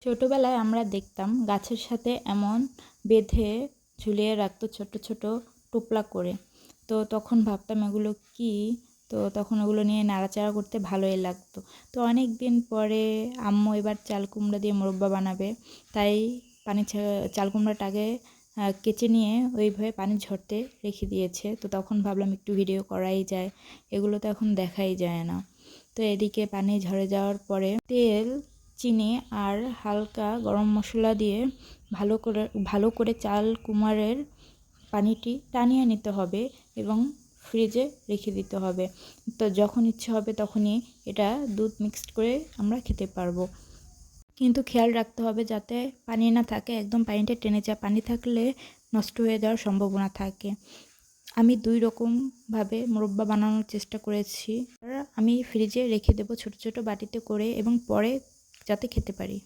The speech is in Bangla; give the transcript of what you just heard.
ছোটোবেলায় আমরা দেখতাম গাছের সাথে এমন বেঁধে ঝুলিয়ে রাখতো ছোট ছোট টোপলা করে। তো তখন ভাবতাম এগুলো কি, তো তখন ওগুলো নিয়ে নাড়াচাড়া করতে ভালোই লাগতো। তো অনেক দিন পরে আম্মু এবার চাল কুমড়া দিয়ে মোরব্বা বানাবে, তাই চাল কুমড়াটাকে কেচে নিয়ে ওইভাবে পানি ঝরতে রেখে দিয়েছে। তো তখন ভাবলাম একটু ভিডিও করাই যায়, এগুলো তো এখন দেখাই যায় না। তো এদিকে পানি ঝরে যাওয়ার পরে তেল, চিনি আর হালকা গরম মশলা দিয়ে ভালো করে চাল কুমড়ার পানিটি টানিয়ে নিতে হবে এবং ফ্রিজে রেখে দিতে হবে। তো যখন ইচ্ছে হবে তখনই এটা দুধ মিক্সড করে আমরা খেতে পারবো। কিন্তু খেয়াল রাখতে হবে যাতে পানি না থাকে, একদম পানিটা টেনে যায়। পানি থাকলে নষ্ট হয়ে যাওয়ার সম্ভাবনা থাকে। আমি 2 রকমভাবে মোরব্বা বানানোর চেষ্টা করেছি। আর আমি ফ্রিজে রেখে দেবো ছোট ছোট বাটিতে করে, এবং পরে যাতে খেতে পারি।